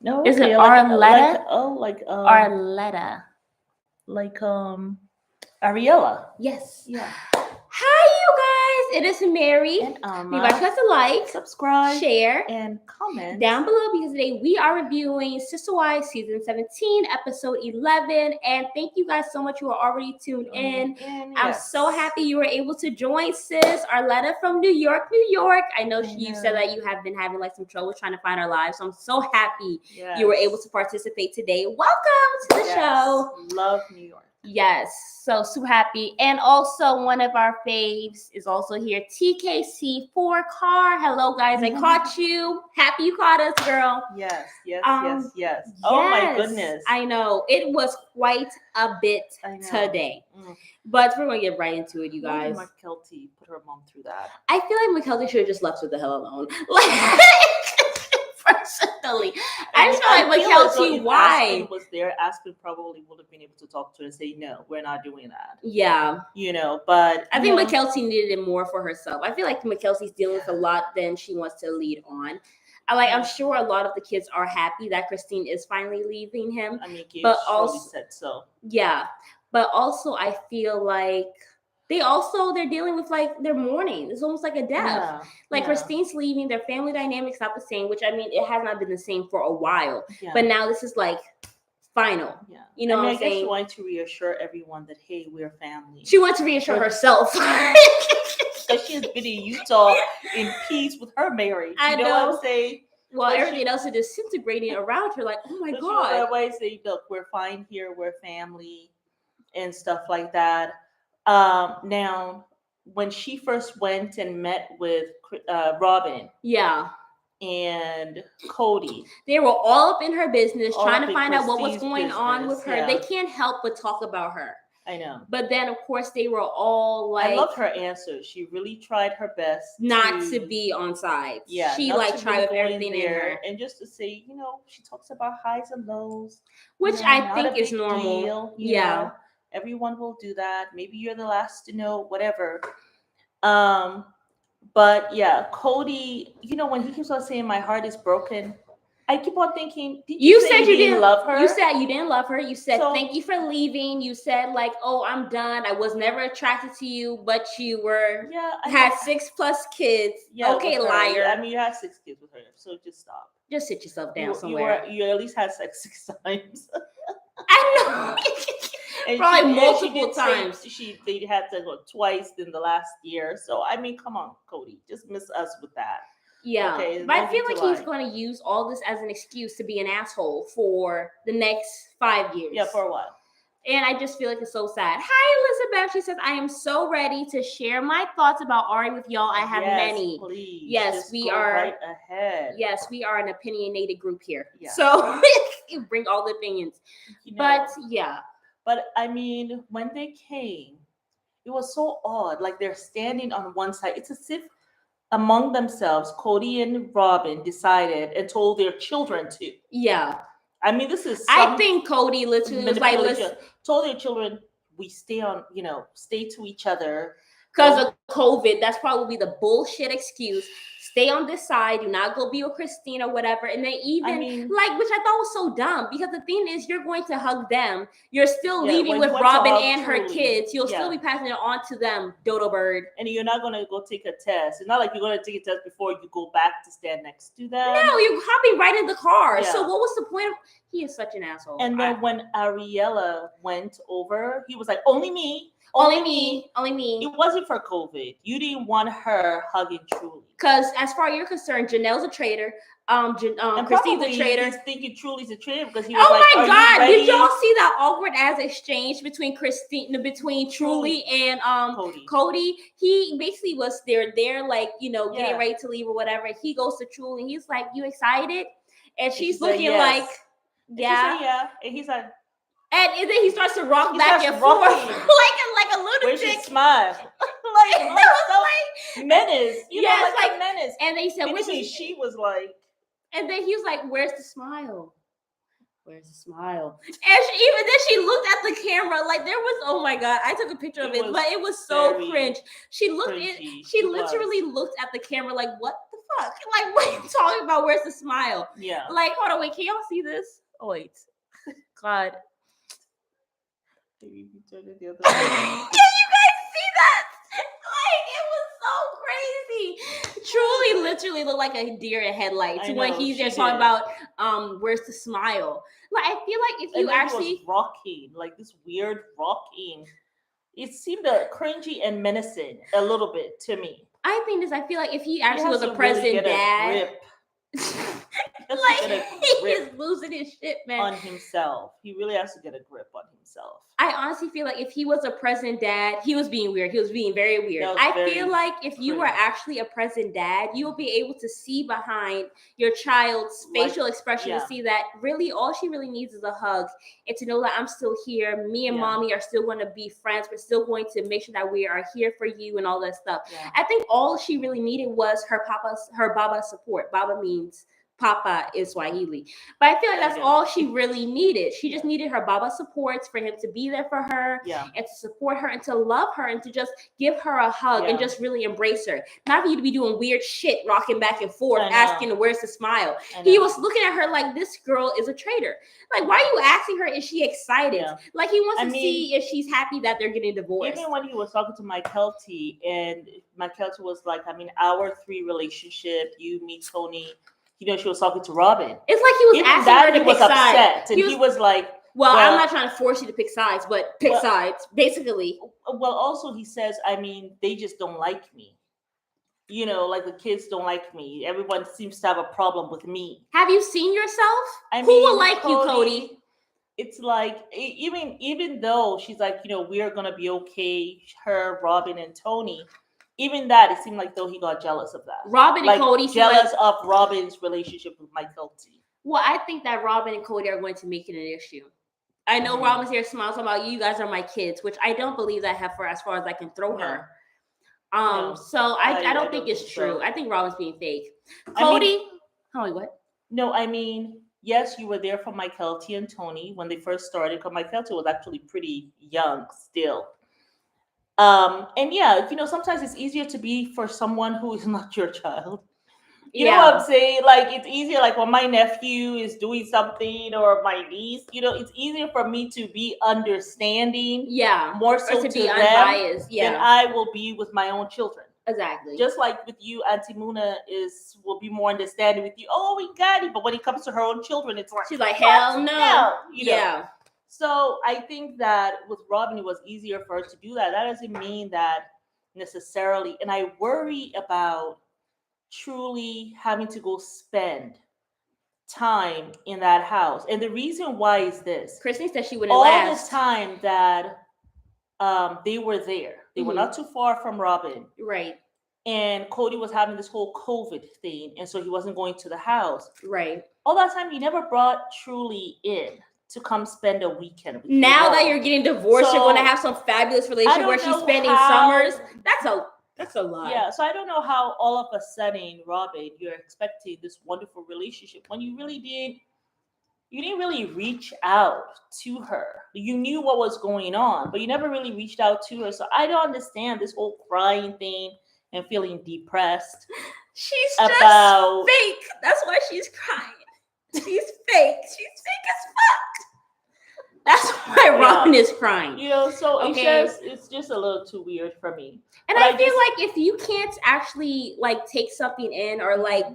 No, Is it okay, Arletta? like Arletta. like Ariella. Yes. Yeah. Hi, you guys. It is Mary. And We invite you guys to like, subscribe, share, and comment down below because today we are reviewing Sister Wives season 17, episode 11. And thank you guys so much. You are already tuned in. I'm so happy you were able to join sis Arletta from New York, New York. I know you said that you have been having like some trouble trying to find our lives. So I'm so happy you were able to participate today. Welcome to the show. Love New York. Yes, so super happy. And also one of our faves is also here, TKC4 Car. Hello, guys. I caught you. Happy you caught us, girl. Yes. Oh, my goodness. I know. It was quite a bit today. But we're going to get right into it, you guys. Why did McKelty put her mom through that? I feel like McKelty should have just left her the hell alone. Personally, I just feel like McKelty, why? Aspen was there, Aspen probably would have been able to talk to her and say, no, we're not doing that. Yeah. But I think McKelty needed it more for herself. I feel like McKelty's dealing with a lot than she wants to lead on. I'm sure a lot of the kids are happy that Christine is finally leaving him. I mean, but also said so. Yeah. But also I feel like they're dealing with like their mourning. It's almost like a death. Christine's leaving, their family dynamic's not the same, which I mean it has not been the same for a while. Yeah. But now this is like final. Yeah. You know what I'm saying? I guess she wanted to reassure everyone that hey, we're family. She wants to reassure herself. Because she's been in Utah in peace with her marriage. You know what I'm saying? Well, everything else is disintegrating around her, like, oh my God. She always say, look, we're fine here, we're family and stuff like that. Now, when she first went and met with Robin, and Cody, they were all up in her business, trying to find out what was going on with her. Yeah. They can't help but talk about her. I know. But then, of course, they were all like... I loved her answer. She really tried her best not to be on sides. Yeah. She tried with everything in her. And just to say, she talks about highs and lows. Which I think is normal. Deal, you know. Everyone will do that. Maybe you're the last to know, whatever. But yeah, Cody, when he keeps on saying my heart is broken, I keep on thinking, you said you didn't love her. You said you didn't love her. You said thank you for leaving. You said like, oh, I'm done. I was never attracted to you, but you were had 6+ kids. Yeah, okay, liar. I mean, you had 6 kids with her, so just stop. Just sit yourself down somewhere. You at least had sex 6 times. I know. And probably multiple times. They had to go twice in the last year. So I mean, come on, Cody, just miss us with that. Yeah, okay, but I feel like he's going to use all this as an excuse to be an asshole for the next 5 years. Yeah, for a while. And I just feel like it's so sad. Hi, Elizabeth. She says, I am so ready to share my thoughts about Ari with y'all. I have many. Please. Yes, just we are. Right ahead. Yes, we are an opinionated group here. Yeah. So bring all the opinions. But yeah. But I mean, when they came, it was so odd. Like they're standing on one side. It's as if among themselves, Cody and Robin decided and told their children to. Yeah. I mean, this is. I think Cody literally was like, told their children, we stay to each other. Because of COVID, that's probably the bullshit excuse. Stay on this side, do not go be with Christine or whatever. And they even, which I thought was so dumb, because the thing is, you're going to hug them. You're still leaving with Robin and her kids. You'll still be passing it on to them, Dodo Bird. And you're not going to go take a test. It's not like you're going to take a test before you go back to stand next to them. No, you're hopping right in the car. Yeah. So what was the point of... He is such an asshole. And then when Ariella went over, he was like, only me. Only me. It wasn't for COVID. You didn't want her hugging Truly. Because as far as you're concerned, Janelle's a traitor. Christine's a traitor. He's thinking Truly's a traitor because he was my God! Did y'all see that awkward ass exchange between Truly and Cody? He basically was there like getting ready to leave or whatever. He goes to Truly and he's like, "You excited?" And she's looking like, "Yeah." And he's like. And then he starts to rock back and forth like a lunatic. Where's your smile? like menace. Like a menace. And they said, she was like. And then he was like, "Where's the smile? Where's the smile?" And she looked at the camera like there was. Oh my God! I took a picture of it, but it was so cringe. She looked. She literally looked at the camera like, "What the fuck? Like, what are you talking about? Where's the smile? Yeah. Like, hold on, wait, can y'all see this? Oh, wait. God. Maybe you turn it the other way. Can you guys see that? Like, it was so crazy. Truly, literally looked like a deer in headlights when he's there talking about where's the smile. Like, I feel like if you actually he was rocking, like this weird rocking. It seemed cringy and menacing a little bit to me. I feel like if he actually was a present dad. Like, he is losing his shit, man. On himself. He really has to get a grip on himself. I honestly feel like if he was a present dad, he was being weird. He was being very weird. I feel like if you were actually a present dad, you'll be able to see behind your child's facial expression to see that really all she really needs is a hug and to know that I'm still here. Me and mommy are still going to be friends. We're still going to make sure that we are here for you and all that stuff. Yeah. I think all she really needed was her baba's support. Baba means Papa is Swahili. But I feel like that's all she really needed. She just needed her Baba supports for him to be there for her and to support her and to love her and to just give her a hug and just really embrace her. Not for you to be doing weird shit, rocking back and forth, asking where's the smile. He was looking at her like this girl is a traitor. Like, why are you asking her? Is she excited? Yeah. Like, he wants to see if she's happy that they're getting divorced. Even when he was talking to Mike Kelty and Mike Kelty was like, our 3 relationship, you, me, Tony, she was talking to Robin. It's like he was asking her to pick sides. And he was like, well, I'm not trying to force you to pick sides, but pick sides, basically. Well, also he says, they just don't like me. Like the kids don't like me. Everyone seems to have a problem with me. Have you seen yourself? Who will like you, Cody? It's like, even though she's like, we're going to be okay, her, Robin, and Tony, even that, it seemed like though he got jealous of that. Robin and Cody jealous of Robin's relationship with Mike Kelty. Well, I think that Robin and Cody are going to make it an issue. I know Robin's here smiles about you guys are my kids, which I don't believe that heifer as far as I can throw her. So I don't think it's true. I think Robin's being fake. Cody, what? No, yes, you were there for Mike Kelty and Tony when they first started, because Mike Kelty was actually pretty young still. And yeah, sometimes it's easier to be for someone who is not your child. You know what I'm saying? Like, it's easier, like when my nephew is doing something or my niece, it's easier for me to be understanding. Yeah. More so to be unbiased. Than I will be with my own children. Exactly. Just like with you, Auntie Muna will be more understanding with you. Oh, we got it. But when it comes to her own children, it's like, she's like, hell no. Yeah. So I think that with Robin, it was easier for her to do that. That doesn't mean that necessarily. And I worry about truly having to go spend time in that house. And the reason why is this. Christine said she wouldn't last. All this time that they were there. They were not too far from Robin. Right. And Cody was having this whole COVID thing. And so he wasn't going to the house. Right. All that time, he never brought Truly in to come spend a weekend with now that you're getting divorced, you're going to have some fabulous relationship where she's spending summers. That's a lot. Yeah, so I don't know how all of a sudden, Robin, you're expecting this wonderful relationship when you didn't really reach out to her. You knew what was going on, but you never really reached out to her. So I don't understand this whole crying thing and feeling depressed. She's just fake. That's why she's crying. She's fake. She's fake as fuck. That's why Robin is crying. So it's just a little too weird for me. And I feel like if you can't actually like take something in or like,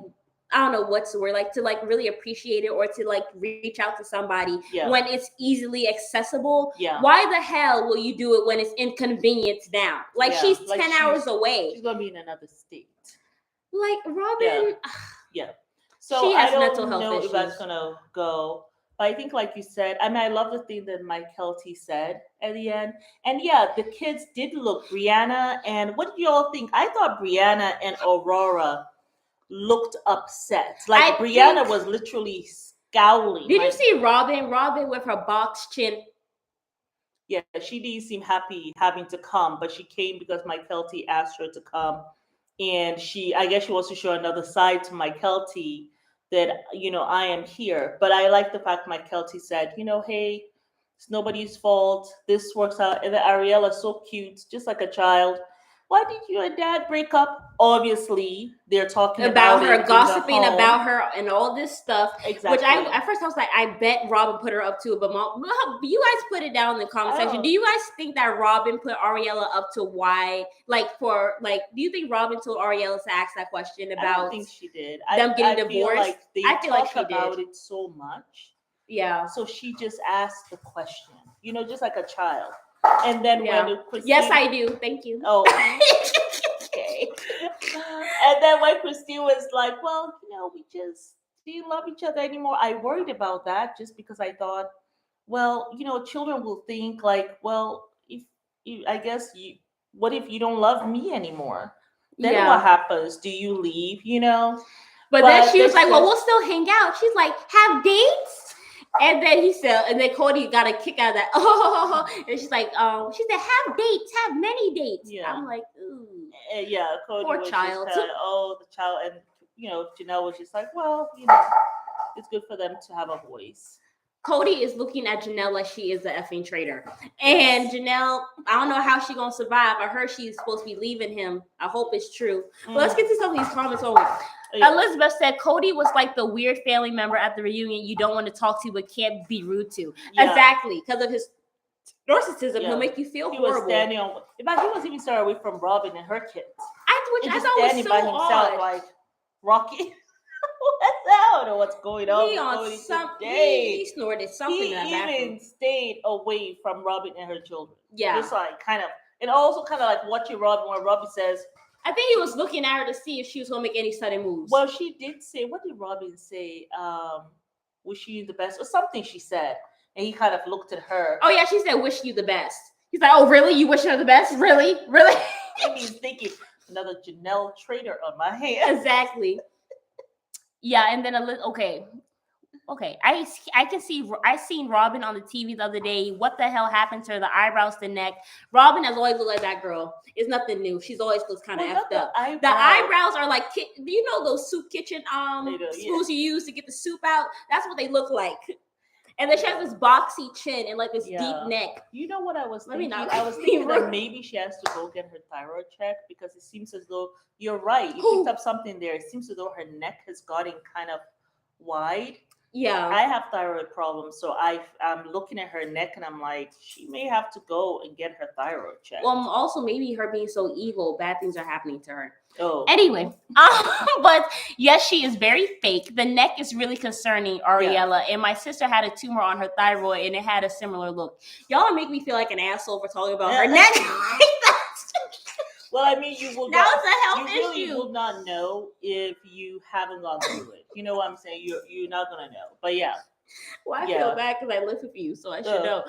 I don't know what's the word, like to like really appreciate it or to like reach out to somebody when it's easily accessible. Yeah. Why the hell will you do it when it's inconvenient now? Like she's 10 hours away. She's gonna be in another state. Like Robin. Yeah. So she has mental health issues. If that's gonna go. But I think, like you said, I love the thing that Mike Kelty said at the end. And yeah, the kids did look, Brianna, and what did you all think? I thought Brianna and Aurora looked upset. Like Brianna was literally scowling. Did you see Robin? Robin with her box chin. Yeah, she didn't seem happy having to come, but she came because Mike Kelty asked her to come. And I guess she wants to show another side to Mike Kelty that, I am here. But I like the fact Mike Kelty said, hey, it's nobody's fault. This works out. And Ariel is so cute, just like a child. why did you and Dad break up? Obviously, they're talking about her, it gossiping about her, and all this stuff. Exactly. Which at first I was like, I bet Robin put her up to it. But Mom, you guys put it down in the comment section. Do you guys think that Robin put Ariella up to why? Do you think Robin told Ariella to ask that question about? I don't think she did. Them getting divorced. I feel like she about it so much. Yeah. So she just asked the question, just like a child. And then when Christine, yes, I do. Thank you. Oh, okay. And then when Christine was like, "Well, we just didn't love each other anymore," I worried about that just because I thought, well, children will think like, well, if I guess what if you don't love me anymore? Then what happens? Do you leave? But then she was like, "Well, we'll still hang out." She's like, "Have dates?" And then Cody got a kick out of that. Oh, and she's like, she said, "Have dates, have many dates." Yeah. I'm like, ooh. Yeah, Cody poor was child. Just the child, and Janelle was just like, well, it's good for them to have a voice. Cody is looking at Janelle like she is an effing traitor. And Janelle, I don't know how she's going to survive. I heard she's supposed to be leaving him. I hope it's true. But let's get to some of these comments over. Yeah. Elizabeth said, Cody was like the weird family member at the reunion you don't want to talk to but can't be rude to. Yeah. Exactly. Because of his narcissism, he'll make you feel horrible. Was standing on, but he was even far away from Robin and her kids. Which I thought was so by himself, odd. Like, Rocky. I don't know what's going on. He snorted something. He even stayed away from Robin and her children. Yeah, just like kind of, and also kind of like watching Robin when Robin says. I think he was looking at her to see if she was going to make any sudden moves. Well, she did say. What did Robin say? Wish you the best or something. She said, and he kind of looked at her. Oh yeah, she said, "Wish you the best." He's like, "Oh really? You wish her the best? Really? Really?" And he's thinking, another Janelle traitor on my hand. Exactly. Yeah, and then okay. I can see. I seen Robin on the TV the other day. What the hell happened to her? The eyebrows, the neck. Robin has always looked like that girl. It's nothing new. She's always looks kind of effed up. The eyebrows are like, do you know those soup kitchen spoons you use to get the soup out? That's what they look like. And then she has this boxy chin and like this deep neck. You know what I was thinking? I was thinking that maybe she has to go get her thyroid checked because it seems as though you're right. You picked up something there. It seems as though her neck has gotten kind of wide. Yeah. I have thyroid problems, so I'm looking at her neck and I'm like, she may have to go and get her thyroid checked. Well, also maybe her being so evil, bad things are happening to her. Oh. Anyway, but yes, she is very fake. The neck is really concerning, Ariella. Yeah. And my sister had a tumor on her thyroid and it had a similar look. Y'all are making me feel like an asshole for talking about her neck. Well, I mean, you will. Now it's a health issue. You really will not know if you haven't gone through it. You know what I'm saying? You're not gonna know. But yeah. Well, I feel bad because I live with you, so I should know.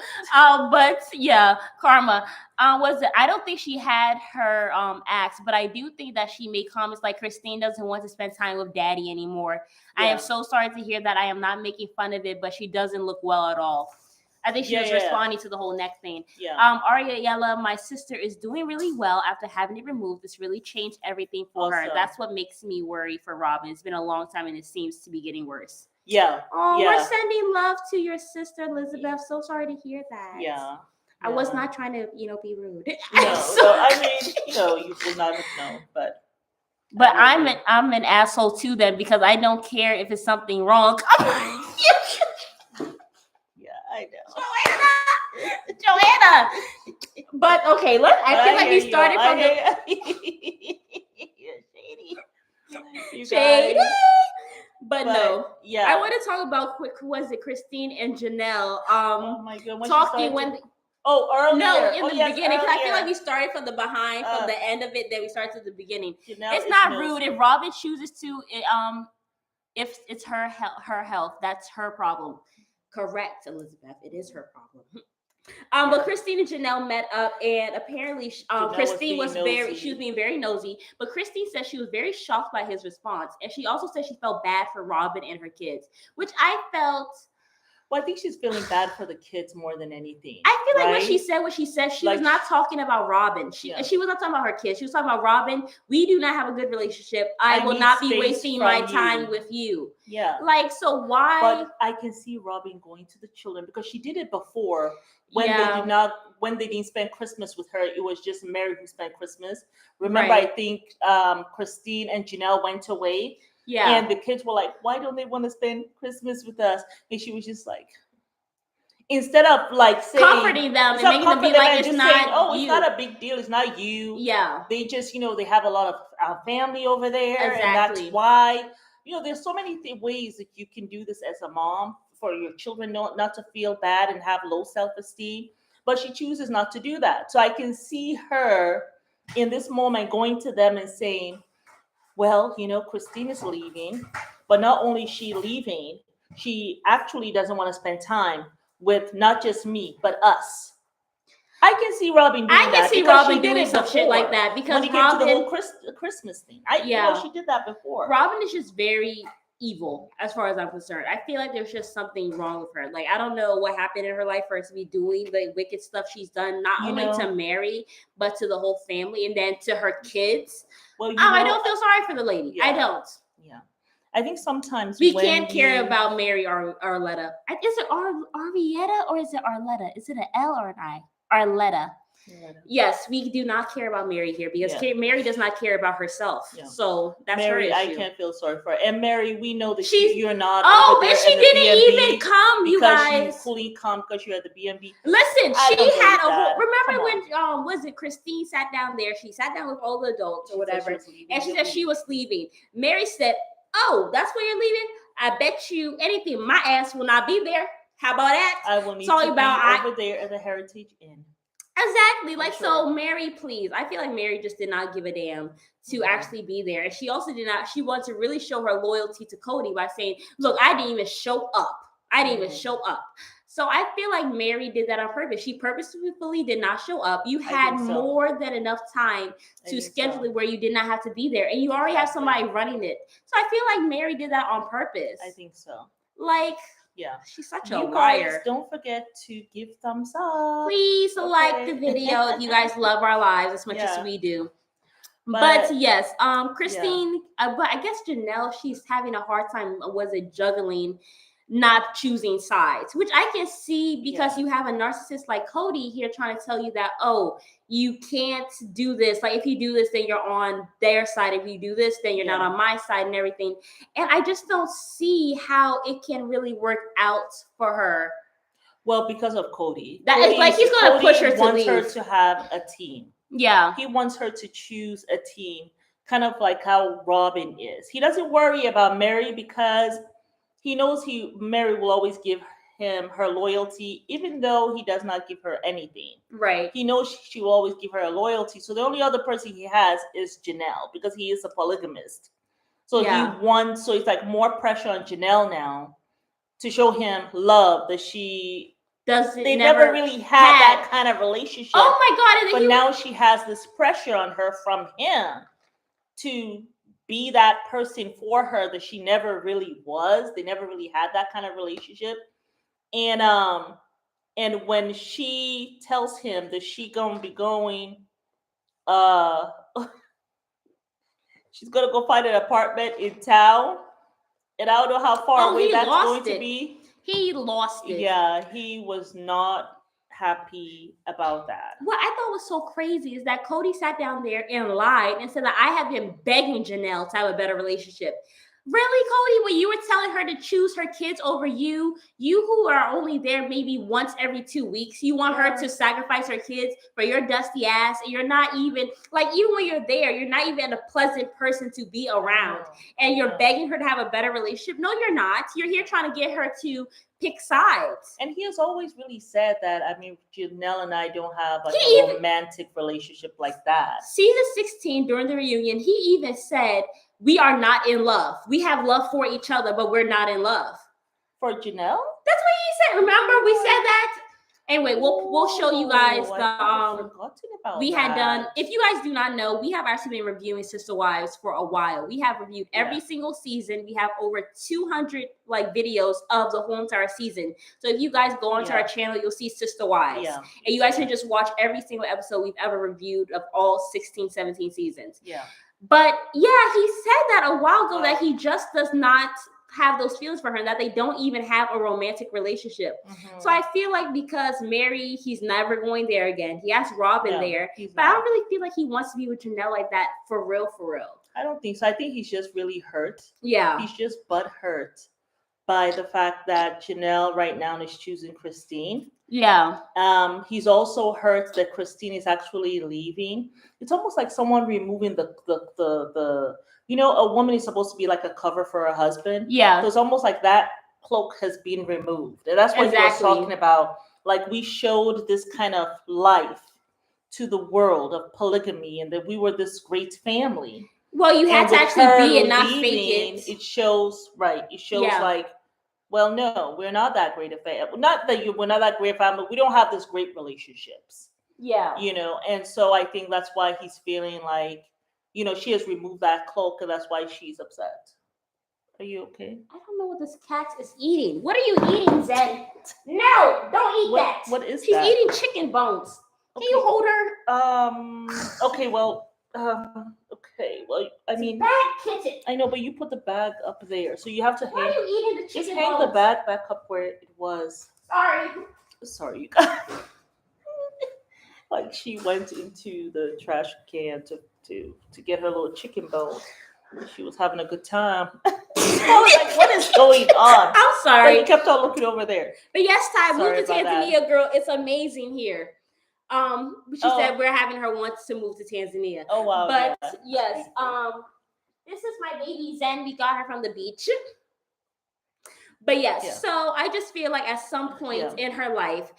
But yeah, Karma was it? I don't think she had her axe, but I do think that she made comments like Christine doesn't want to spend time with Daddy anymore. Yeah. I am so sorry to hear that. I am not making fun of it, but she doesn't look well at all. I think she was responding to the whole neck thing. Yeah. Ariella, my sister is doing really well after having it removed. This really changed everything for her. That's what makes me worry for Robin. It's been a long time and it seems to be getting worse. Yeah. Oh, we're sending love to your sister, Elizabeth. So sorry to hear that. Yeah. I was not trying to, be rude. No, so I mean, you will not know, but. But I'm an asshole to them because I don't care if it's something wrong. I know. Joanna. But okay, I feel like we started from the shady. But no. Yeah. I want to talk about was it Christine and Janelle oh my God, talking when No, earlier. in the beginning. Because I feel like we started from the behind, from the end of it, then we started at the beginning. It's not rude if Robin chooses to if it's her health, that's her problem. Correct, Elizabeth. It is her problem. But Christine and Janelle met up, and apparently, Christine was being very nosy. But Christine said she was very shocked by his response, and she also said she felt bad for Robin and her kids, which I felt Well, I think she's feeling bad for the kids more than anything. I feel like what she said, she was not talking about Robin. She was not talking about her kids. She was talking about Robin. We do not have a good relationship. I will not be wasting my time with you. Yeah. Like, so why? But I can see Robin going to the children because she did it before when they didn't spend Christmas with her. It was just Mary who spent Christmas. Remember, I think Christine and Janelle went away. Yeah. And the kids were like, why don't they want to spend Christmas with us? And she was just like, instead of like saying, comforting them and making them be like, it's not saying, it's not a big deal, it's not you. Yeah. They just, they have a lot of family over there. Exactly. And that's why, there's so many ways that you can do this as a mom for your children not to feel bad and have low self-esteem. But she chooses not to do that. So I can see her in this moment going to them and saying, well, Christine is leaving, but not only is she leaving, she actually doesn't want to spend time with not just me, but us. I can see Robin doing that. I can see Robin doing some shit like that because when it came to the whole Christmas thing. She did that before. Robin is just very evil as far as I'm concerned. I feel like there's just something wrong with her. Like, I don't know what happened in her life for her to be doing the wicked stuff she's done, not only to Mary, but to the whole family and then to her kids. Well, I don't feel sorry for the lady. Yeah. I don't. Yeah. I think sometimes we can't care about Mary or Arletta. Is it Arietta or is it Arletta? Is it an L or an I? Arletta. Yes, we do not care about Mary here because Mary does not care about herself. Yeah. So that's Mary, her issue. I can't feel sorry for her. And Mary, we know that you're not. Oh, and she didn't even come, you guys. She fully come because you're at the B&B. Listen, she had a whole. Remember when was it Christine sat down there? She sat down with all the adults or whatever, and she said she was leaving. Mary said, "Oh, that's where you're leaving? I bet you anything, my ass will not be there. How about that? I will need to be over there at the Heritage Inn." Exactly. Like, so Mary, please. I feel like Mary just did not give a damn to actually be there. And she also did not, she wanted to really show her loyalty to Cody by saying, look, I didn't even show up. So I feel like Mary did that on purpose. She purposefully did not show up. You had more than enough time to schedule it where you did not have to be there. And you already have somebody running it. So I feel like Mary did that on purpose. I think so. Like, yeah, she's such a liar. Guys, don't forget to give thumbs up. Please like the video if you guys love our lives as much as we do. But yes, Christine, but I guess Janelle, she's having a hard time. Was it juggling, not choosing sides, which I can see because you have a narcissist like Cody here trying to tell you that, oh, you can't do this. Like, if you do this, then you're on their side. If you do this, then you're not on my side and everything. And I just don't see how it can really work out for her. Well, because of Cody. It's like he's going to push her to leave. He wants her to have a team. Yeah. He wants her to choose a team, kind of like how Robin is. He doesn't worry about Mary because he knows Mary will always give him her loyalty, even though he does not give her anything. Right. He knows she will always give her a loyalty. So the only other person he has is Janelle because he is a polygamist. So so it's like more pressure on Janelle now to show him love that they never really had that kind of relationship. Oh my God. But now she has this pressure on her from him to be that person for her that she never really was. They never really had that kind of relationship. And when she tells him that she gonna be going, she's gonna go find an apartment in town, and I don't know how far away that's going to be. He lost it. Yeah, he was not happy about that. What I thought was so crazy is that Cody sat down there and lied and said that I have been begging Janelle to have a better relationship. Really, Cody, when you were telling her to choose her kids over you who are only there maybe once every 2 weeks, you want her to sacrifice her kids for your dusty ass, and you're not even, like, even when you're there, you're not even a pleasant person to be around, and you're begging her to have a better relationship. No, you're not. You're here trying to get her to pick sides. And he has always really said that, I mean, Janelle and I don't have a romantic relationship like that. Season 16, during the reunion, he even said, we are not in love. We have love for each other, but we're not in love. For Janelle? That's what he said. Remember, we said that? Anyway, we'll show you guys we had done. If you guys do not know, we have actually been reviewing Sister Wives for a while. We have reviewed every single season. We have over 200 videos of the whole entire season. So if you guys go onto our channel, you'll see Sister Wives, and you guys can just watch every single episode we've ever reviewed of all 16, 17 seasons. Yeah. But he said that a while ago that he just does not have those feelings for her, and that they don't even have a romantic relationship. So I feel like because Mary, he's never going there again. He has Robin there, but I don't really feel like he wants to be with Janelle like that for real. I don't think so. I think he's just really hurt. Yeah. He's just butthurt by the fact that Janelle right now is choosing Christine. Yeah. He's also hurt that Christine is actually leaving. It's almost like someone removing the a woman is supposed to be like a cover for her husband. Yeah. So it's almost like that cloak has been removed. And that's what he was talking about. Like, we showed this kind of life to the world of polygamy and that we were this great family. Well, you had to actually be and not fake it. It shows, right. It shows like, well, no, we're not that great a family. Not that we're not that great a family. We don't have this great relationships. Yeah. And so I think that's why he's feeling like, she has removed that cloak, and that's why she's upset. Are you okay? I don't know what this cat is eating. What are you eating, Zen? No, don't eat that. What is She's that? eating chicken bones. Okay. Can you hold her? Okay, well, I mean, bad kitten. I know, but you put the bag up there, so you have to Why are you eating the chicken just hang bones? the bag back up where it was. Sorry, you guys. Like, she went into the trash can to get her little chicken bone. She was having a good time. I was like, what is going on? I'm sorry. But he kept on looking over there. But yes, Ty, move to Tanzania, girl. It's amazing here. She said we're having her want to move to Tanzania. Oh, wow. But yes, this is my baby Zen. We got her from the beach. But yes, so I just feel like at some point in her life,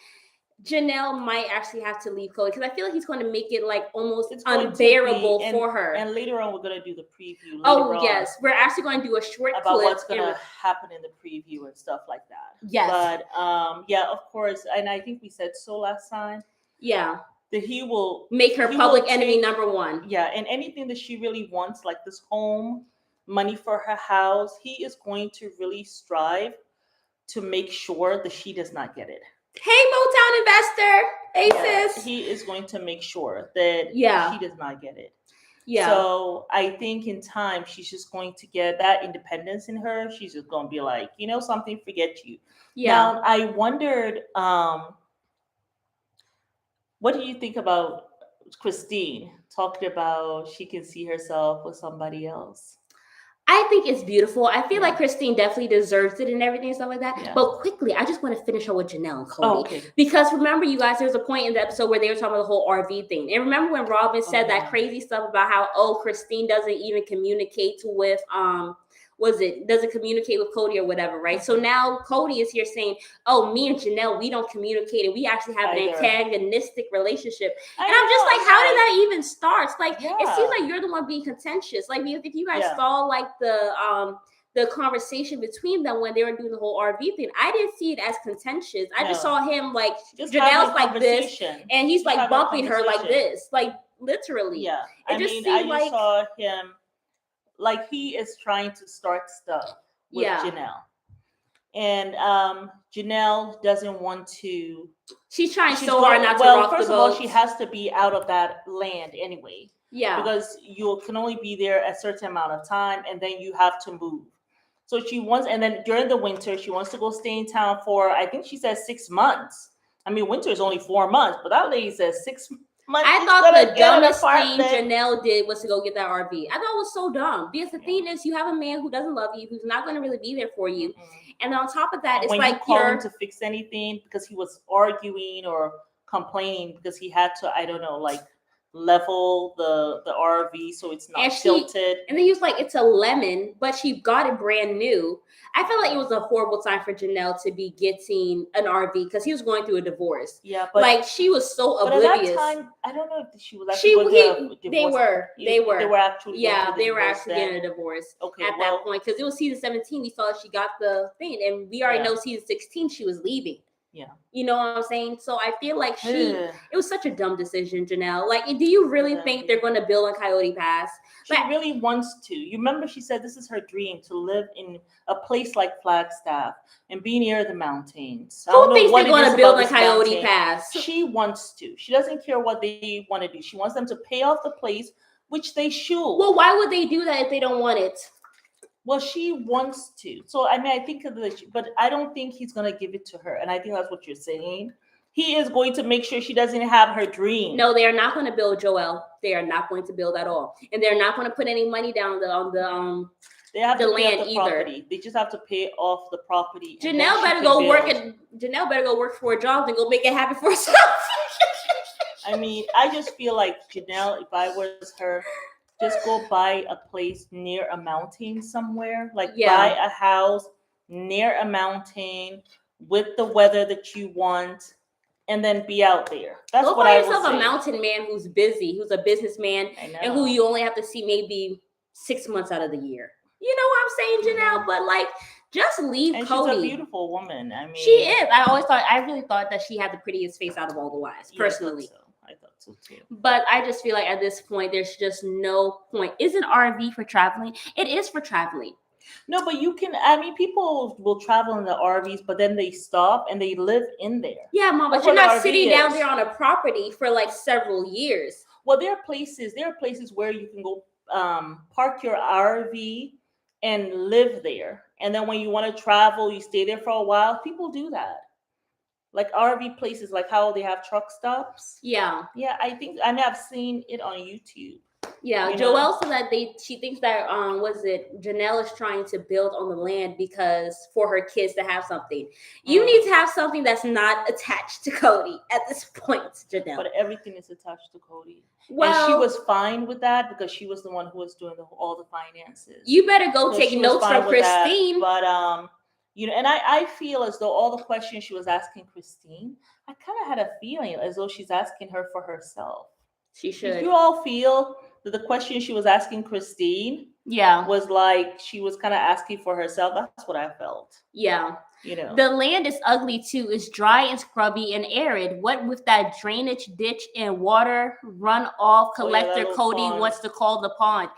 Janelle might actually have to leave Chloe, because I feel like he's going to make it like almost unbearable for her. And later on, we're going to do the preview. Yes. We're actually going to do a short about clip what's going to happen in the preview and stuff like that. Yes. But of course. And I think we said so last time. Yeah. That he will make her public enemy number one. Yeah. And anything that she really wants, like this home, money for her house, he is going to really strive to make sure that she does not get it. Hey, Motown investor. Hey, sis. He is going to make sure that she does not get it. Yeah. So I think in time, she's just going to get that independence in her. She's just going to be like, something, forget you. Yeah. Now, I wondered, what do you think about Christine talking about she can see herself with somebody else? I think it's beautiful. I feel like Christine definitely deserves it and everything and stuff like that. Yeah. But quickly, I just want to finish her with Janelle and Cody. Because remember, you guys, there's a point in the episode where they were talking about the whole RV thing. And remember when Robin said that crazy stuff about how, Christine doesn't even communicate with, doesn't communicate with Cody or whatever, right? So now Cody is here saying, me and Janelle, we don't communicate, and we actually have an antagonistic relationship. And I'm just like, how did that even start? Like, it seems like you're the one being contentious. Like, if you guys saw like the conversation between them when they were doing the whole RV thing, I didn't see it as contentious. I just saw him like, just Janelle's like this, and he's like bumping her like this, like literally. Yeah, I just saw him. Like, he is trying to start stuff with Janelle. And Janelle doesn't want to. She's trying so hard not to rock the boat. First of all, she has to be out of that land anyway. Yeah. Because you can only be there a certain amount of time, and then you have to move. So she wants, and then during the winter, she wants to go stay in town for, I think she says 6 months. I mean, winter is only 4 months, but that lady says 6 months. I thought the dumbest thing Janelle did was to go get that RV. I thought it was so dumb. Because the thing is, you have a man who doesn't love you, who's not going to really be there for you. And on top of that, it's like you call him to fix anything because he was arguing or complaining because he had to, I don't know, like level the RV so it's not tilted. And then he was like, it's a lemon, but she got it brand new. I felt like it was a horrible time for Janelle to be getting an RV because he was going through a divorce. Yeah, but like she was so oblivious. At that time, I don't know if she was actually going through a divorce. They were actually they were actually getting a divorce at that point because it was season 17. We saw she got the thing, and we already know season 16 she was leaving. Yeah. You know what I'm saying? So I feel like it was such a dumb decision, Janelle. Like, do you really think they're going to build in Coyote Pass? She really wants to. You remember she said this is her dream, to live in a place like Flagstaff and be near the mountains. Who thinks they're going to build in Coyote Pass? She wants to. She doesn't care what they want to do. She wants them to pay off the place, which they should. Well, why would they do that if they don't want it? Well, she wants to. So, I mean, I think of the, but I don't think he's going to give it to her. And I think that's what you're saying. He is going to make sure she doesn't have her dream. No, they are not going to build, Joelle. They are not going to build at all. And they're not going to put any money down on the they have the to land pay off the either. Property. They just have to pay off the property. Janelle better go work Janelle better go work for a job and go make it happen for herself. I mean, I just feel like Janelle, if I was her, just go buy a place near a mountain somewhere. Like buy a house near a mountain with the weather that you want, and then be out there. That's go what find I would yourself say. A mountain man who's busy, who's a businessman, and who you only have to see maybe 6 months out of the year. You know what I'm saying, Janelle? But like, just leave and Cody. She's a beautiful woman. I mean, she is. I really thought that she had the prettiest face out of all the wives, personally. I thought so too. But I just feel like at this point, there's just no point. Isn't RV for traveling? It is for traveling. No, but you can. I mean, people will travel in the RVs, but then they stop and they live in there. Yeah, Mom, but you're not sitting down there on a property for like several years. Well, there are places where you can go park your RV and live there, and then when you want to travel, you stay there for a while. People do that. Like RV places, like how they have truck stops. Yeah. Yeah, I think I've seen it on YouTube. Yeah, Joelle said that she thinks that Janelle is trying to build on the land because for her kids to have something. You need to have something that's not attached to Cody at this point, Janelle. But everything is attached to Cody. Well, and she was fine with that because she was the one who was doing all the finances. You better go take notes from Christine. But and I feel as though all the questions she was asking Christine, I kind of had a feeling as though she's asking her for herself. She should. Did you all feel that the question she was asking Christine was like she was kind of asking for herself? That's what I felt. Yeah. The land is ugly too. It's dry and scrubby and arid. What with that drainage ditch and water runoff collector Cody wants to call the pond.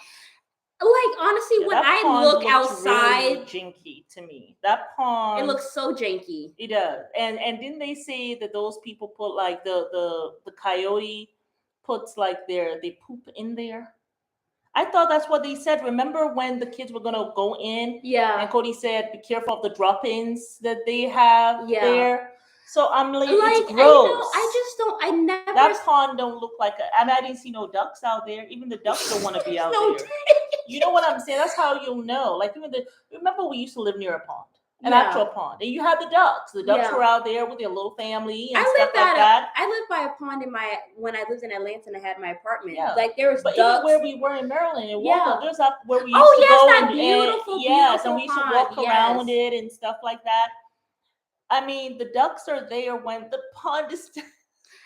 Like, honestly, when I look outside, really jinky to me. That pond, it looks so janky. It does. And didn't they say that those people put like the coyote puts like they poop in there? I thought that's what they said. Remember when the kids were gonna go in? Yeah. And Cody said, "Be careful of the drop-ins that they have there." So I'm like, it's gross. I never. That pond don't look like I didn't see no ducks out there. Even the ducks don't want to be out there. You know what I'm saying? That's how you'll know. Like remember we used to live near a pond. An actual pond. And you had the ducks. The ducks were out there with their little family and stuff like that. I lived by a pond when I lived in Atlanta and I had my apartment. Yeah. Like there was ducks. Even where we were in Maryland and there's up where we used to go that beautiful and we used to walk around it and stuff like that. I mean, the ducks are there when the pond is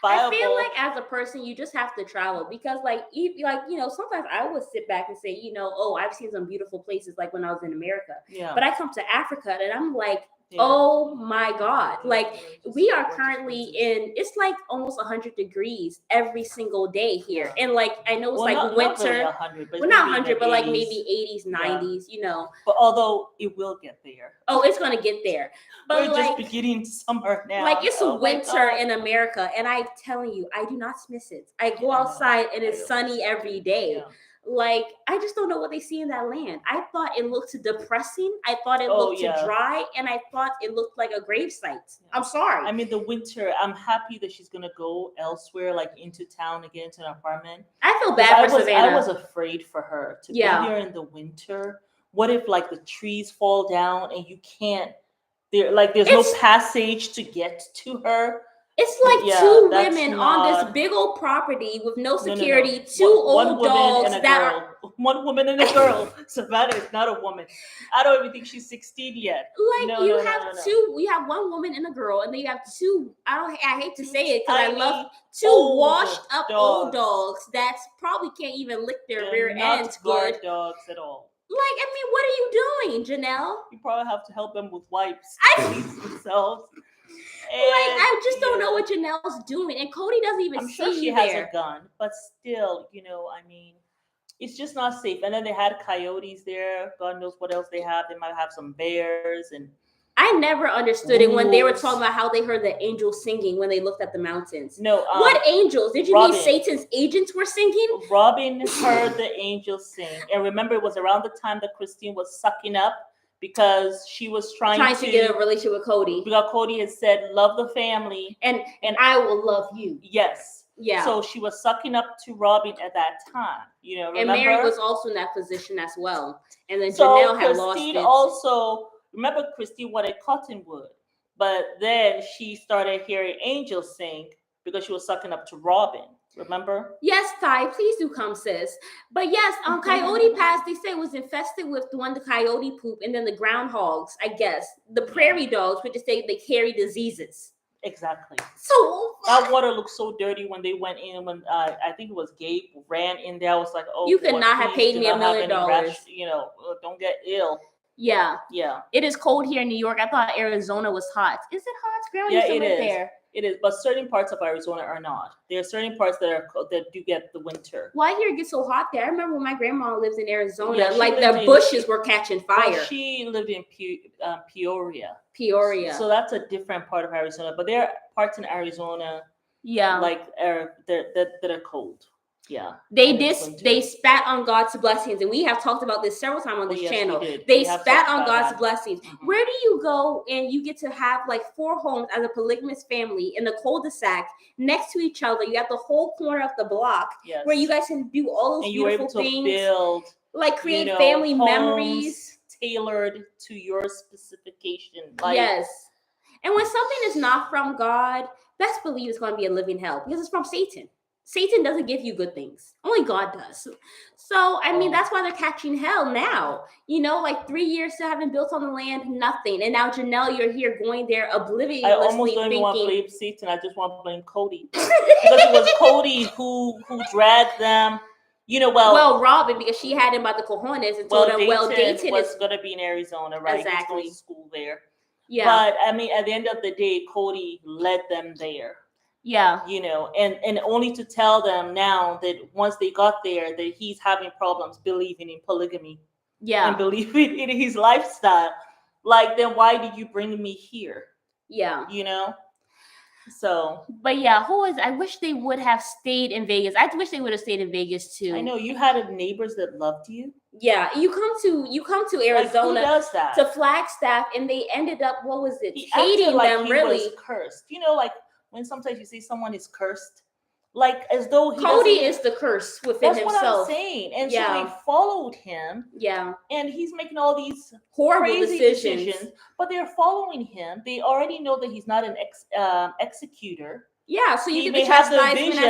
viable. I feel like as a person, you just have to travel because, sometimes I would sit back and say, I've seen some beautiful places like when I was in America. Yeah. But I come to Africa and I'm like, oh my God. Like we are currently it's like almost 100 degrees every single day here. And like, I know it's winter. Not really 100, but not 100, but like maybe 80s, 90s, But although it will get there. Oh, it's going to get there. But we're just beginning summer now. Like it's winter in America. And I'm telling you, I do not miss it. I go outside and it's sunny every day. Yeah. Like, I just don't know what they see in that land. I thought it looked depressing. I thought it looked dry. And I thought it looked like a grave site. Yeah. I'm sorry. I mean, the winter, I'm happy that she's going to go elsewhere, like into town again, to an apartment. I feel bad for Savannah. I was afraid for her to be here in the winter. What if, like, the trees fall down and you can't, there's no passage to get to her? It's like two women on this big old property with no security, two old dogs one woman and a girl. Savannah is not a woman. I don't even think she's 16 yet. Like you have one woman and a girl, and then you have two. I hate to say it because I love two washed up old dogs that probably can't even lick their rear ends good. Not dogs at all. Like, I mean, what are you doing, Janelle? You probably have to help them with wipes to clean themselves. I just don't know what Janelle's doing, and Cody doesn't even I'm see sure she you has there. a gun, but still, I mean, it's just not safe. And then they had coyotes there. God knows what else they have. They might have some bears and. I never understood it when they were talking about how they heard the angels singing when they looked at the mountains. No, what angels? Did you Robin. mean Satan's agents were singing? Robin heard the angels sing, and remember, it was around the time that Christine was sucking up because she was trying to get a relationship with Cody. Because Cody had said, "Love the family, and I will love you." Yes. Yeah. So she was sucking up to Robin at that time. Remember? And Mary was also in that position as well. And then so Janelle had Christine lost it. Also. Remember, Christine wanted Cottonwood, but then she started hearing angels sing because she was sucking up to Robin. Remember? Yes, Ty, please do come, sis. But yes, Coyote Pass, they say, was infested with the coyote poop, and then the groundhogs, I guess, the prairie dogs, which they carry diseases. Exactly. So that water looked so dirty when they went in. When I think it was Gabe ran in there, I was like, "Oh, you could not have paid me $1 million. Don't get ill." Yeah. It is cold here in New York. I thought Arizona was hot. Is it hot? Girl, yeah, it is. There. It is, but certain parts of Arizona are not. There are certain parts that do get the winter. Why here it gets so hot there? I remember when my grandma lives in Arizona, the bushes were catching fire. Well, she lived in Peoria. Peoria. So that's a different part of Arizona. But there are parts in Arizona, that are cold. Yeah. They spat on God's blessings, and we have talked about this several times on this channel. They spat on God's blessings. Mm-hmm. Where do you go and you get to have 4 homes as a polygamous family in the cul-de-sac next to each other? You got the whole corner of the block where you guys can do all those beautiful things, build, create family memories tailored to your specification. Yes. And when something is not from God, best believe it's going to be a living hell because it's from Satan. Satan doesn't give you good things. Only God does. So, I mean, that's why they're catching hell now. 3 years to having built on the land, nothing. And now, Janelle, you're here going there obliviously I almost don't even want to blame Satan. I just want to blame Cody. Because it was Cody who dragged them. Well, Robin, because she had him by the cojones and told him, Dayton was going to be in Arizona, right? Exactly. He's going to school there. Yeah. But, I mean, at the end of the day, Cody led them there. Yeah. And only to tell them now that once they got there that he's having problems believing in polygamy. Yeah. And believing in his lifestyle. Then why did you bring me here? Yeah. So. But yeah, I wish they would have stayed in Vegas. I wish they would have stayed in Vegas too. I know you had neighbors that loved you. Yeah, you come to Arizona who does that? To Flagstaff, and they ended up hating like them. He really was cursed. When sometimes you say someone is cursed, as though Cody is the curse within himself. That's what I'm saying. And so they followed him. Yeah. And he's making all these horrible crazy decisions, but they're following him. They already know that he's not an executor. Yeah, so you may have the vision,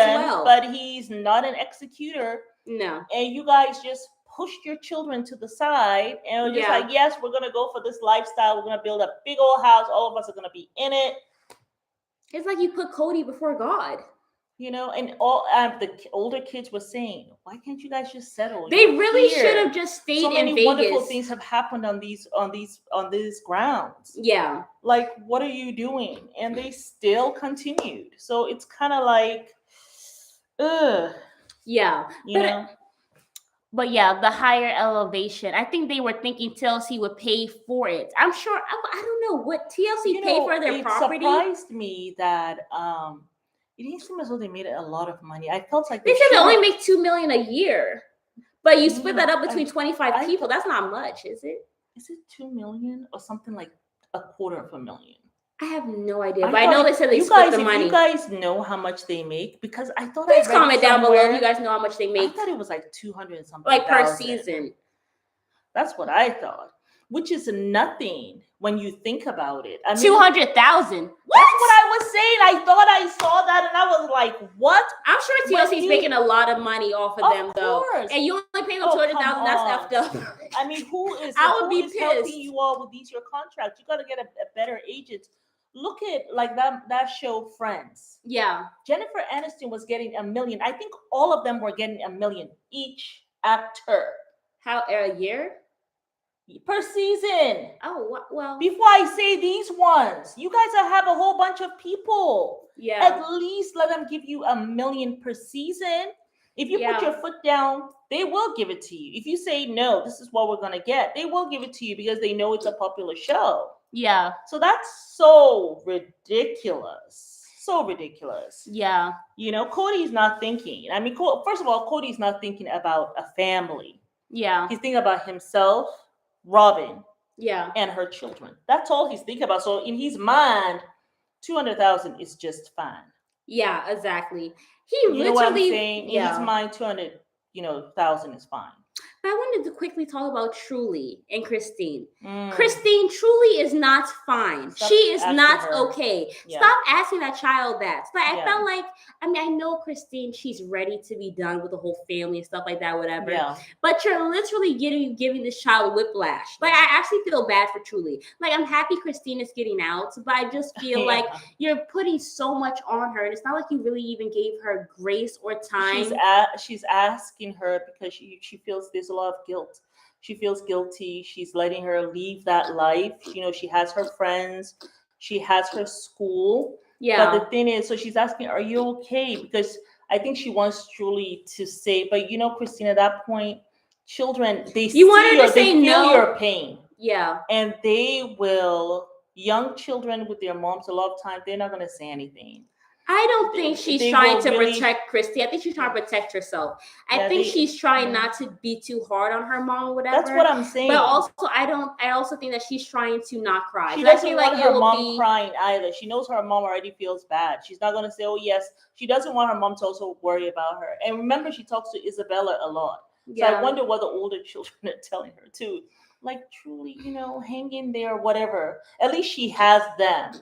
but he's not an executor. No. And you guys just pushed your children to the side and just yes, we're going to go for this lifestyle. We're going to build a big old house. All of us are going to be in it. It's like you put Cody before God. And all the older kids were saying, "Why can't you guys just settle?" They really should have just stayed in Vegas. So many wonderful things have happened on these grounds. Yeah. What are you doing? And they still continued. So it's kind of like, ugh. Yeah. But yeah, the higher elevation. I think they were thinking TLC would pay for it. I'm sure. I don't know what TLC paid for their property. It surprised me that it didn't seem as though they made a lot of money. I felt like they said they only make $2 million a year, but you split that up between 25 people. That's not much, is it? Is it 2 million or something like $250,000? I have no idea, but I know they said they split the money. You guys know how much they make? Because I thought please comment down below if you guys know how much they make. I thought it was 200 and something. Per season. That's what I thought, which is nothing when you think about it. I mean, 200,000. That's what I was saying. I thought I saw that and I was like, what? I'm sure TLC's making a lot of money off of them, though. And you only pay them 200,000. That's effed up. I mean, who is pissed. helping you all with your contracts? You got to get a better agent. Look at that show Friends. Yeah. Jennifer Aniston was getting $1 million. I think all of them were getting $1 million each actor. How a year? per season. Oh, well. Before I say these ones, you guys have a whole bunch of people. Yeah. At least let them give you $1 million per season. If you put your foot down, they will give it to you. If you say, no, this is what we're going to get, they will give it to you because they know it's a popular show. Yeah. So that's so ridiculous. So ridiculous. Yeah. You know, Cody's not thinking. I mean, first of all, Cody's not thinking about a family. Yeah. He's thinking about himself, Robin, yeah, and her children. That's all he's thinking about. So in his mind, 200,000 is just fine. Yeah, exactly. He You literally, know what I'm saying? In his mind, 200,000 is fine. But I wanted to quickly talk about Truly and Christine. Christine, Truly is not fine. She is not okay. Yeah. Stop asking that child that. I felt like, I mean, I know Christine, she's ready to be done with the whole family and stuff like that, whatever. Yeah. But you're literally giving this child whiplash. Like, I actually feel bad for Truly. Like, I'm happy Christine is getting out, but I just feel like you're putting so much on her. And it's not like you really even gave her grace or time. She's asking her because she feels there's a lot of guilt. She feels guilty. She's letting her leave that life. You know, she has her friends. She has her school. Yeah. But the thing is, so she's asking, are you okay? Because I think she wants Truly to say, but you know, Christine, at that point, children, they feel your pain. Yeah. And they will, young children with their moms, a lot of times, they're not going to say anything. I don't think she's trying to protect Christy. I think she's trying to protect herself. I think she's trying not to be too hard on her mom or whatever. That's what I'm saying. But also, I also think that she's trying to not cry. She doesn't want her mom crying either. She knows her mom already feels bad. She's not going to say, oh, yes. She doesn't want her mom to also worry about her. And remember, she talks to Isabella a lot. So I wonder what the older children are telling her, too. Like, Truly, you know, hang in there, whatever. At least she has them.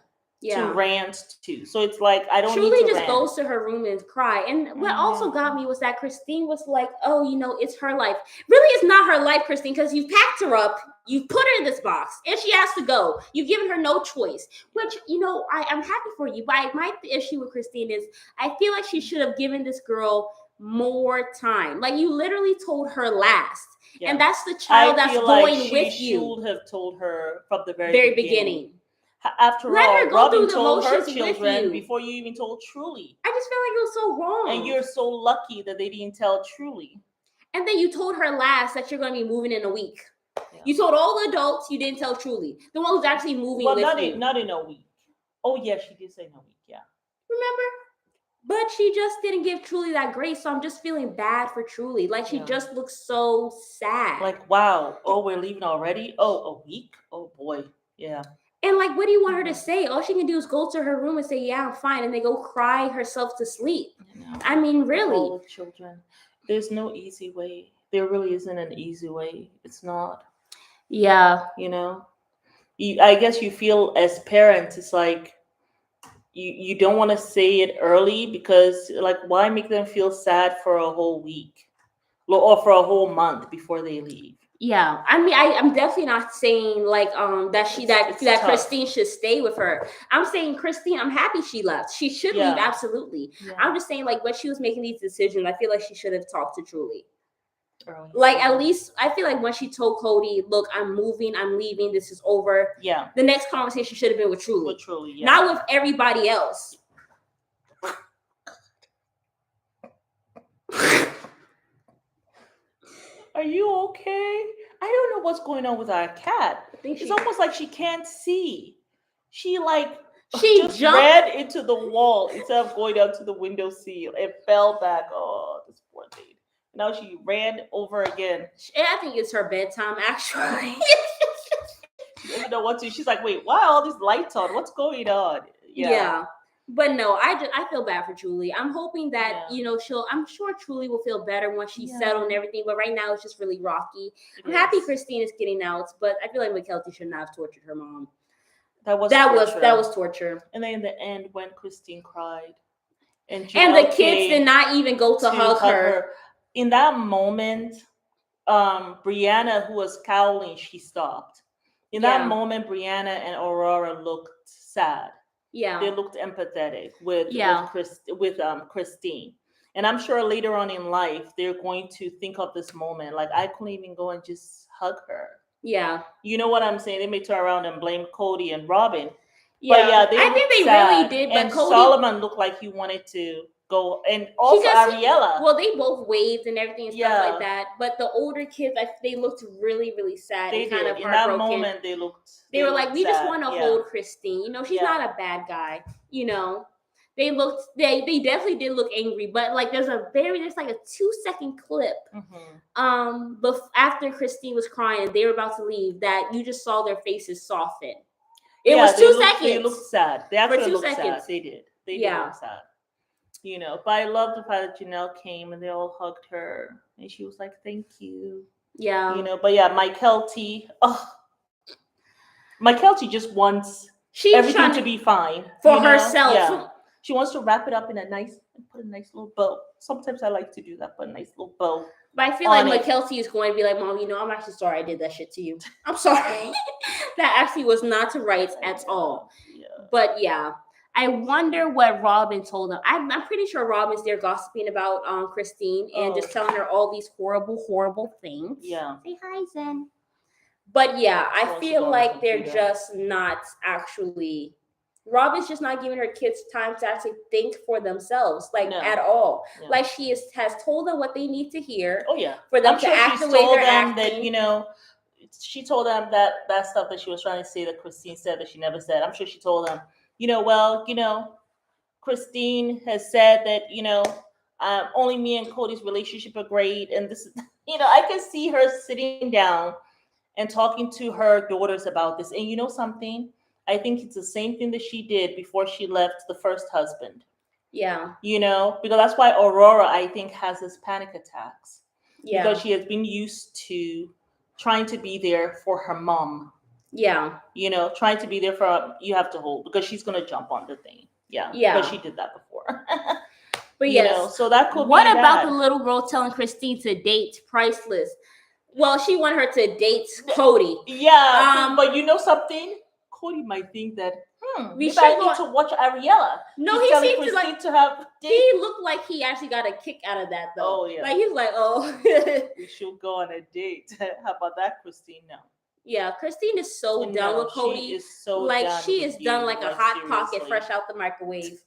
To rant to. So it's like, I don't Truly need to just rant. goes to her room and cry. And what also got me was that Christine was like, oh, you know, it's her life. Really, it's not her life, Christine, because you've packed her up, you've put her in this box, and she has to go. You've given her no choice, which, you know, I'm happy for you. But my issue with Christine is I feel like she should have given this girl more time. Like, you literally told her last. Yeah. And that's the child that's going with you. She should have told her from the very beginning. After Let all, her go Robin through the told her motions children before you even told Truly. I just feel like it was so wrong. And you're so lucky that they didn't tell Truly. And then you told her last that you're going to be moving in a week. Yeah. You told all the adults, you didn't tell Truly. The one who's actually moving with you. Not in a week. Oh, yeah, she did say in a week, yeah. Remember? But she just didn't give Truly that grace, so I'm just feeling bad for Truly. Like, she just looks so sad. Like, wow, oh, we're leaving already? Oh, a week? Oh, boy, yeah. And, like, what do you want her to say? All she can do is go to her room and say, yeah, I'm fine. And then go cry herself to sleep. I mean, really. All the children. There's no easy way. There really isn't an easy way. It's not. Yeah. You know? I guess you feel as parents, it's like you don't want to say it early because, like, why make them feel sad for a whole week? Or for a whole month before they leave? Yeah, I mean, I'm definitely not saying like that Christine should stay with her. I'm saying Christine, I'm happy she left. She should leave, absolutely. Yeah. I'm just saying, like, when she was making these decisions, I feel like she should have talked to Truly. Early. Like, at least I feel like when she told Cody, look, I'm moving, I'm leaving, this is over. Yeah. The next conversation should have been with Truly. With Truly, yeah. Not with everybody else. Are you okay? I don't know what's going on with our cat. It's almost like she can't see. She just ran into the wall instead of going down to the window sill and fell back. Oh, this poor thing. Now she ran over again. I think it's her bedtime, actually. She doesn't know what to. She's like, wait, why are all these lights on? What's going on? Yeah. But no, I feel bad for Truly. I'm hoping that, you know, I'm sure Truly will feel better once she's settled and everything. But right now it's just really rocky. I'm happy Christine is getting out, but I feel like McKelty should not have tortured her mom. That was torture. And then in the end, when Christine cried, and the kids did not even go to hug her. In that moment, Brianna, who was cowling, she stopped. In that moment, Brianna and Aurora looked sad. Yeah, they looked empathetic with Christine, and I'm sure later on in life they're going to think of this moment like, I couldn't even go and just hug her. Yeah. You know what I'm saying? They may turn around and blame Cody and Robin. Yeah. But yeah, I think they really did. But and Cody, Solomon looked like he wanted to go, and also Ariella. Well, they both waved and everything and stuff like that. But the older kids, they looked really, really sad and kind of heartbroken. In that moment, they looked. They were like, we just want to hold Christine. You know, she's not a bad guy. You know, they definitely did look angry. But like, there's like a 2-second clip. But after Christine was crying, they were about to leave. That you just saw their faces soften. It was 2 seconds. They looked sad. They actually looked sad. They did. They did look sad. You know, but I love the fact that Janelle came and they all hugged her and she was like, "Thank you." Yeah. You know, but yeah, Mykelti just wants everything to be fine for herself. Yeah. She wants to wrap it up in put a nice little bow. Sometimes I like to do that, put a nice little bow. But I feel like Mykelti is going to be like, Mom, you know, I'm actually sorry I did that shit to you. I'm sorry. That actually was not right at all. Yeah. But yeah. I wonder what Robin told him. I'm pretty sure Robin's there gossiping about Christine and just telling her all these horrible, horrible things. Yeah. Say hi, Zen. But yeah, I feel like they're just not actually. Robin's just not giving her kids time to actually think for themselves, at all. No. Like she has told them what they need to hear. Oh yeah. For them to act the way they're acting. That, you know, she told them that stuff that she was trying to say that Christine said that she never said. I'm sure she told them. Christine has said that, only me and Cody's relationship are great. And this is, I can see her sitting down and talking to her daughters about this. And you know something? I think it's the same thing that she did before she left the first husband. Yeah. Because that's why Aurora, I think, has this panic attacks. Yeah. Because she has been used to trying to be there for her mom. Yeah. Trying to be there for you have to hold because she's gonna jump on the thing. Yeah. Yeah. Because she did that before. But yes. So that could. What about the little girl telling Christine to date Priceless? Well, she wanted her to date Cody. Yeah. But you know something? Cody might think that maybe I need to watch Ariella. No, he seems to have. He looked like he actually got a kick out of that though. Oh yeah. Like he's like, oh. We should go on a date. How about that, Christine? No. Yeah, Christine is so done with Cody. She is so she is done like a hot pocket fresh out the microwave.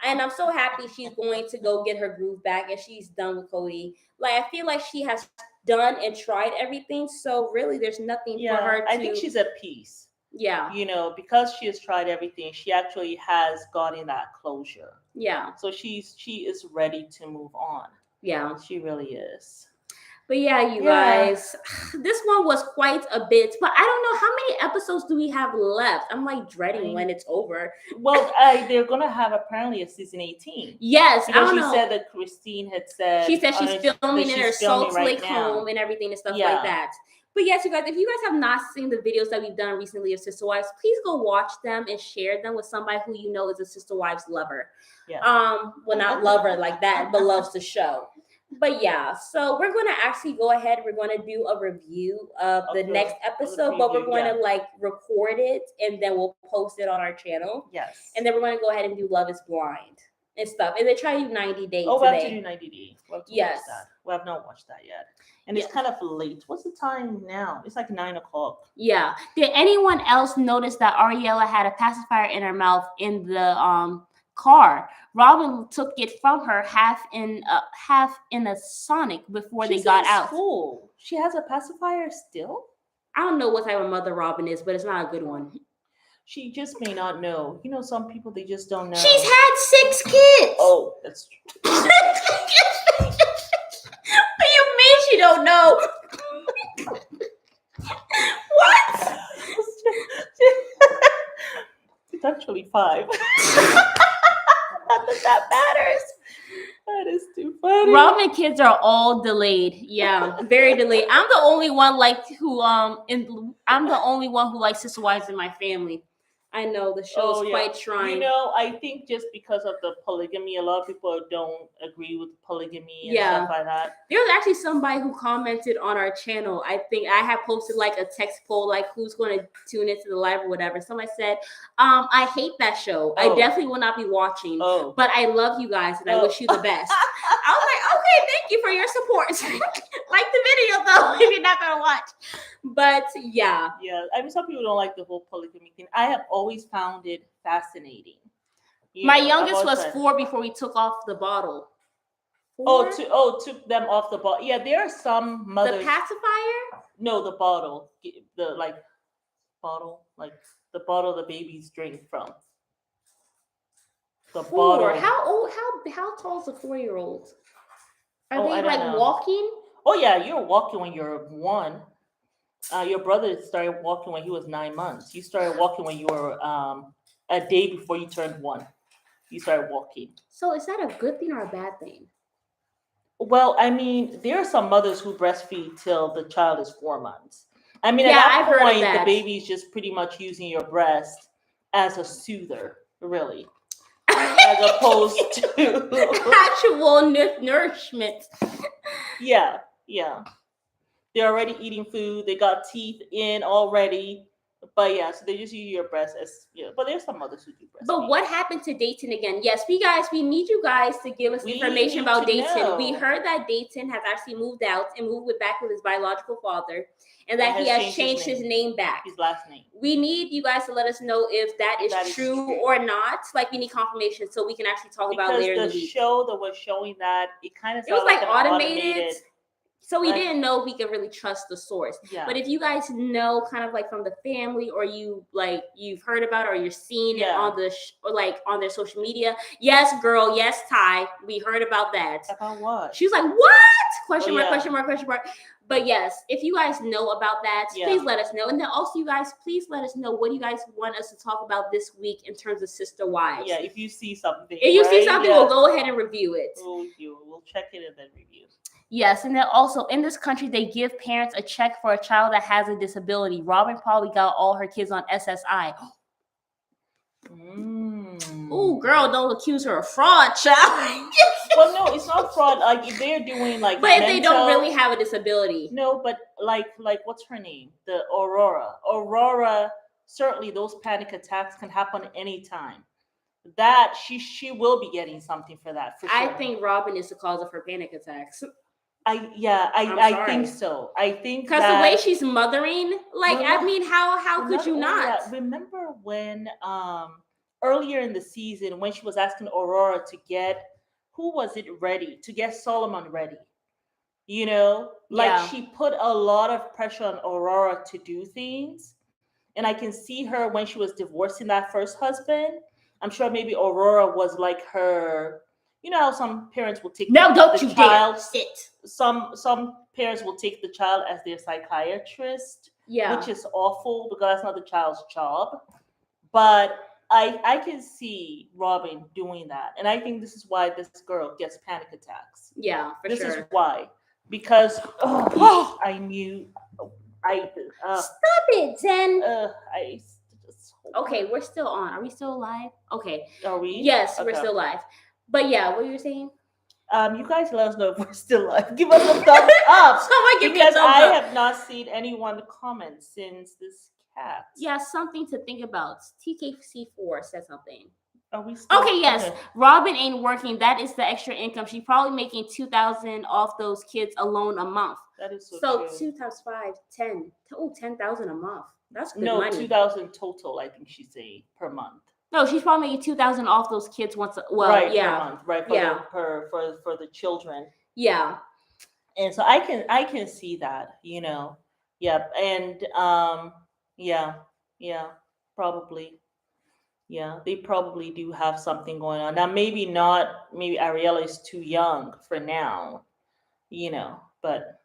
And I'm so happy she's going to go get her groove back and she's done with Cody. Like I feel like she has done and tried everything. So really there's nothing for her to. I think she's at peace. Yeah. Because she has tried everything, she actually has gotten that closure. Yeah. So she is ready to move on. Yeah. She really is. But yeah, you guys, this one was quite a bit. But I don't know how many episodes do we have left. I'm like dreading when it's over. Well, they're gonna have apparently a season 18. Yes, because she said that Christine had said she said she's filming in her Salt Lake home and everything and stuff like that. But yes, you guys, if you guys have not seen the videos that we've done recently of Sister Wives, please go watch them and share them with somebody who you know is a Sister Wives lover. Yeah. Well, not lover like that, but loves the show. But yeah, so we're going to actually go ahead. We're going to do a review of the next episode, but we're going to record it and then we'll post it on our channel. Yes. And then we're going to go ahead and do Love is Blind and stuff. And they try to do 90 Day today. We have to do 90 Day. Yes. Watch that. We have not watched that yet. And it's kind of late. What's the time now? It's like 9 o'clock. Yeah. Did anyone else notice that Ariella had a pacifier in her mouth in the car? Robin took it from her half in a Sonic before they got out. School. She has a pacifier still? I don't know what type of mother Robin is, but it's not a good one. She just may not know. Some people, they just don't know. She's had 6 kids. Oh, that's true. What do you mean she don't know? What? It's actually 5. Not that matters. That is too funny. Robin kids are all delayed. Yeah, very delayed. I'm the only one I'm the only one who likes Sister Wives in my family. I know the show is quite trying. I think just because of the polygamy, a lot of people don't agree with polygamy and stuff like that. There was actually somebody who commented on our channel. I think I had posted like a text poll, like who's going to tune into the live or whatever. Somebody said, I hate that show. I definitely will not be watching. But I love you guys and I wish you the best. I was like, Okay, thank you for your support. Like the video though, if you're not gonna watch. But yeah. Yeah, I mean, some people don't like the whole polygamy thing. I have always found it fascinating. My youngest was 4 before we took off the bottle. 4? Took them off the bottle. Yeah, there are some mothers. The pacifier? No, the bottle. The bottle, the bottle the babies drink from. The 4. bottle. How old? How tall is a 4-year-old? Are they know. Walking? Oh yeah, you're walking when you're 1. Your brother started walking when he was 9 months. You started walking when you were a day before you turned 1. You started walking. So is that a good thing or a bad thing? Well, I mean, there are some mothers who breastfeed till the child is 4 months. I mean, at that point, the baby's just pretty much using your breast as a soother, really, as opposed to actual nourishment. Yeah. They're already eating food. They got teeth in already. But yeah, so they just use your breast as But there's some mothers who do breast. But what happened to Dayton again? Yes, we need you guys to give us information about Dayton. Know. We heard that Dayton has actually moved out and moved back with his biological father, and that he has changed his name back. His last name. We need you guys to let us know if that is true or not. Like, we need confirmation so we can actually talk about later in the week. The show that was showing that, it kind of was like automated. So we didn't know if we could really trust the source. Yeah. But if you guys know, kind of like from the family, or you've heard about it, or you're seeing it on on their social media. Yes, girl. Yes, Ty. We heard about that. About what? She was like, "What?" Question mark. Question mark. Question mark. But yes, if you guys know about that, please let us know. And then also, you guys, please let us know what you guys want us to talk about this week in terms of Sister Wives. Yeah, if you see something. If you see something, we'll go ahead and review it. We'll check it and then review. Yes, and then also in this country, they give parents a check for a child that has a disability. Robin probably got all her kids on SSI. Oh, girl, don't accuse her of fraud, child. Well, no, it's not fraud. Like, if they're doing but if they don't really have a disability. No, but like what's her name? The Aurora, certainly those panic attacks can happen anytime. That she will be getting something for that, for sure. I think Robin is the cause of her panic attacks. I think so. I think because the way she's mothering, I mean, how could you not? Remember when earlier in the season when she was asking Aurora to get Solomon ready? She put a lot of pressure on Aurora to do things, and I can see her when she was divorcing that first husband. I'm sure maybe Aurora was like her. You know how some parents will take the child. Sit. Some parents will take the child as their psychiatrist, which is awful because that's not the child's job. But I can see Robin doing that, and I think this is why this girl gets panic attacks. Yeah, for this sure. This is why, because I knew. Stop it, Zen. Okay, we're still on. Are we still live? Okay. Are we? Yes, we're still live. But yeah, what were you saying? You guys let us know if we're still live. Give us a thumbs up. Someone give because me a thumbs I up. have not seen anyone comment since this cat. Yeah, something to think about. TKC4 said something. Are we still? Okay, yes. Okay. Robin ain't working. That is the extra income. She's probably making $2,000 off those kids alone a month. That is so true. 2 times 5, 10. Oh, $10,000 a month. That's good money. No, $2,000 total. I think she's saying per month. No, she's probably making $2,000 off those kids once. Per month, right? For the children. Yeah. And so I can see that, Yep. And probably. Yeah, they probably do have something going on. Now maybe Ariella is too young for now, but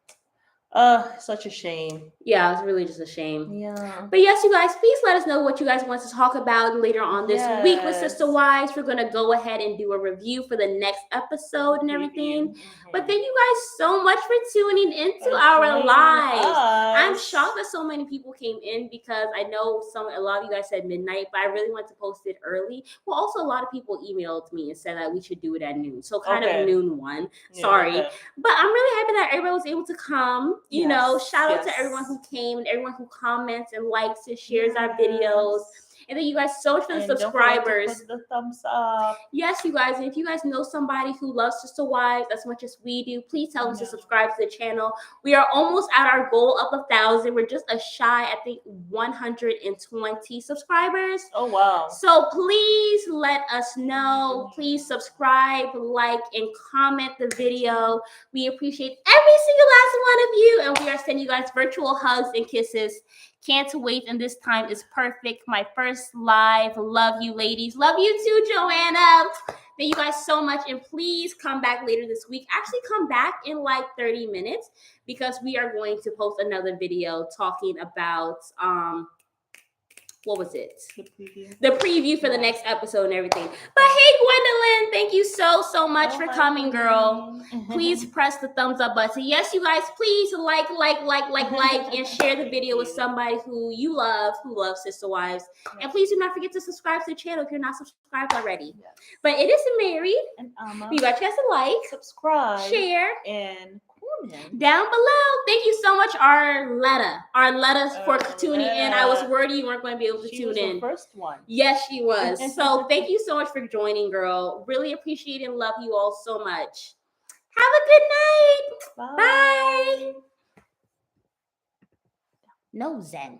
such a shame. Yeah, it's really just a shame. Yeah. But yes, you guys, please let us know what you guys want to talk about later on this week with Sister Wives. We're going to go ahead and do a review for the next episode and everything. Mm-hmm. But thank you guys so much for tuning into our lives. I'm shocked that so many people came in because I know a lot of you guys said midnight, but I really want to post it early. Well, also a lot of people emailed me and said that we should do it at noon. So kind of noon one. Yeah, sorry. Okay. But I'm really happy that everybody was able to come. Shout out to everyone who came and everyone who comments and likes and shares our videos. And thank you guys so much for the subscribers. Don't forget to put the thumbs up. Yes, you guys. And if you guys know somebody who loves Sister Wives as much as we do, please tell them to subscribe to the channel. We are almost at our goal of 1,000. We're just a shy, I think, 120 subscribers. Oh, wow. So please let us know. Please subscribe, like, and comment the video. We appreciate every single last one of you. And we are sending you guys virtual hugs and kisses. Can't wait, and this time is perfect. My first live. Love you, ladies. Love you too, Joanna. Thank you guys so much, and please come back later this week. Actually, come back in like 30 minutes because we are going to post another video talking about what was it? The preview for the next episode and everything. But hey, Gwendolyn, thank you so much for coming, girl. Please press the thumbs up button. Yes, you guys, please like, and share the video with somebody who you love, who loves Sister Wives. Yes. And please do not forget to subscribe to the channel if you're not subscribed already. Yes. But it is Mary. And you got you guys to like, subscribe, share, and down below. Thank you so much, Arletta, for tuning in. I was worried you weren't going to be able to tune in. The first one. Yes, she was. So thank you so much for joining, girl. Really appreciate and love you all so much. Have a good night. Bye. No, Zen.